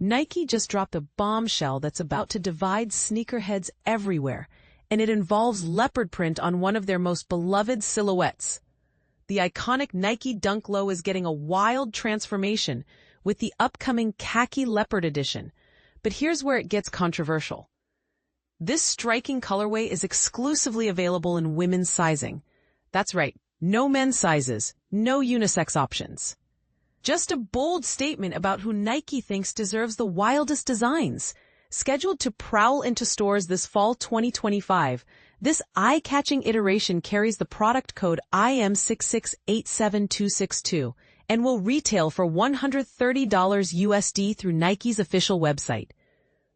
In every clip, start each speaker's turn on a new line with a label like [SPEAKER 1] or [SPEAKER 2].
[SPEAKER 1] Nike just dropped a bombshell that's about to divide sneakerheads everywhere, and it involves leopard print on one of their most beloved silhouettes. The iconic Nike Dunk Low is getting a wild transformation with the upcoming Khaki Leopard edition. But here's where it gets controversial. This striking colorway is exclusively available in women's sizing. That's right, no men's sizes, no unisex options. Just a bold statement about who Nike thinks deserves the wildest designs. Scheduled to prowl into stores this fall 2025, this eye-catching iteration carries the product code IM6687262 and will retail for $130 USD through Nike's official website.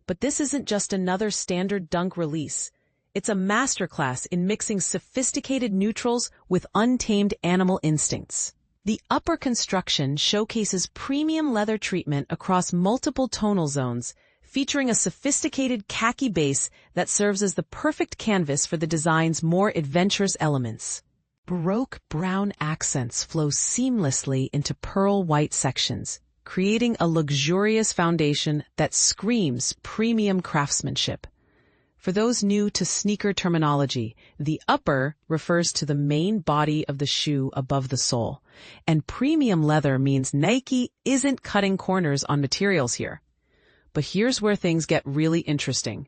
[SPEAKER 1] But this isn't just another standard Dunk release. It's a masterclass in mixing sophisticated neutrals with untamed animal instincts. The upper construction showcases premium leather treatment across multiple tonal zones, featuring a sophisticated khaki base that serves as the perfect canvas for the design's more adventurous elements. Baroque brown accents flow seamlessly into pearl white sections, creating a luxurious foundation that screams premium craftsmanship. For those new to sneaker terminology, the upper refers to the main body of the shoe above the sole, and premium leather means Nike isn't cutting corners on materials here. But here's where things get really interesting,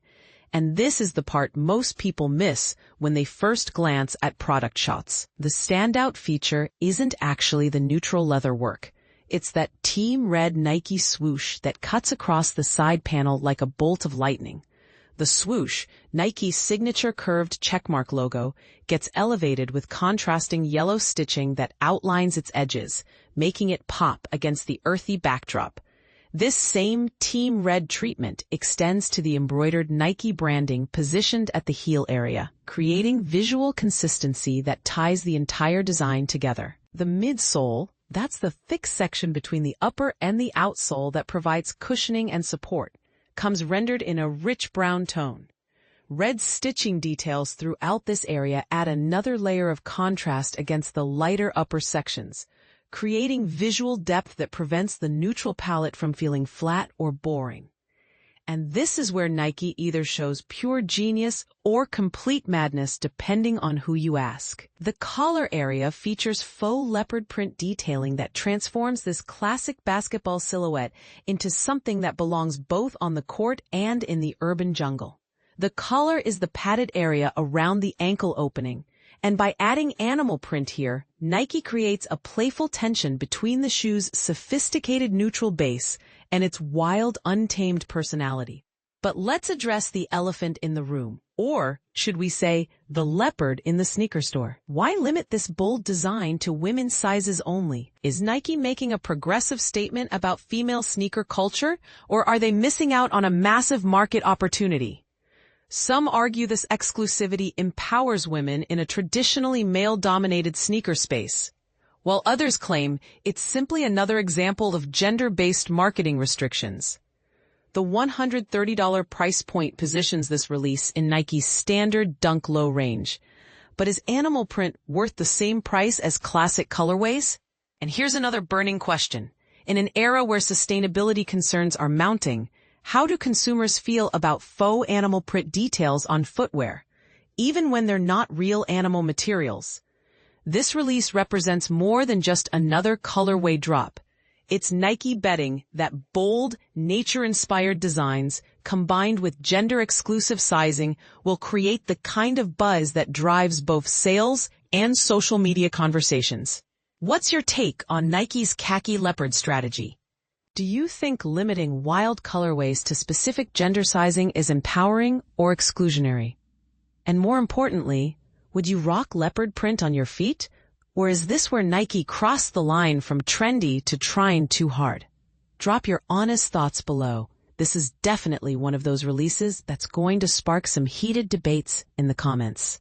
[SPEAKER 1] and this is the part most people miss when they first glance at product shots. The standout feature isn't actually the neutral leather work. It's that team red Nike swoosh that cuts across the side panel like a bolt of lightning. The swoosh, Nike's signature curved checkmark logo, gets elevated with contrasting yellow stitching that outlines its edges, making it pop against the earthy backdrop. This same team red treatment extends to the embroidered Nike branding positioned at the heel area, creating visual consistency that ties the entire design together. The midsole, that's the thick section between the upper and the outsole that provides cushioning and support, comes rendered in a rich brown tone. Red stitching details throughout this area add another layer of contrast against the lighter upper sections, creating visual depth that prevents the neutral palette from feeling flat or boring. And this is where Nike either shows pure genius or complete madness depending on who you ask. The collar area features faux leopard print detailing that transforms this classic basketball silhouette into something that belongs both on the court and in the urban jungle. The collar is the padded area around the ankle opening, and by adding animal print here, Nike creates a playful tension between the shoe's sophisticated neutral base and its wild, untamed personality. But let's address the elephant in the room, or should we say, the leopard in the sneaker store. Why limit this bold design to women's sizes only? Is Nike making a progressive statement about female sneaker culture, or are they missing out on a massive market opportunity? Some argue this exclusivity empowers women in a traditionally male-dominated sneaker space, while others claim it's simply another example of gender-based marketing restrictions. The $130 price point positions this release in Nike's standard Dunk Low range. But is animal print worth the same price as classic colorways? And here's another burning question. In an era where sustainability concerns are mounting, how do consumers feel about faux animal print details on footwear, even when they're not real animal materials? This release represents more than just another colorway drop. It's Nike betting that bold, nature-inspired designs, combined with gender-exclusive sizing, will create the kind of buzz that drives both sales and social media conversations. What's your take on Nike's Khaki Leopard strategy? Do you think limiting wild colorways to specific gender sizing is empowering or exclusionary? And more importantly, would you rock leopard print on your feet? Or is this where Nike crossed the line from trendy to trying too hard? Drop your honest thoughts below. This is definitely one of those releases that's going to spark some heated debates in the comments.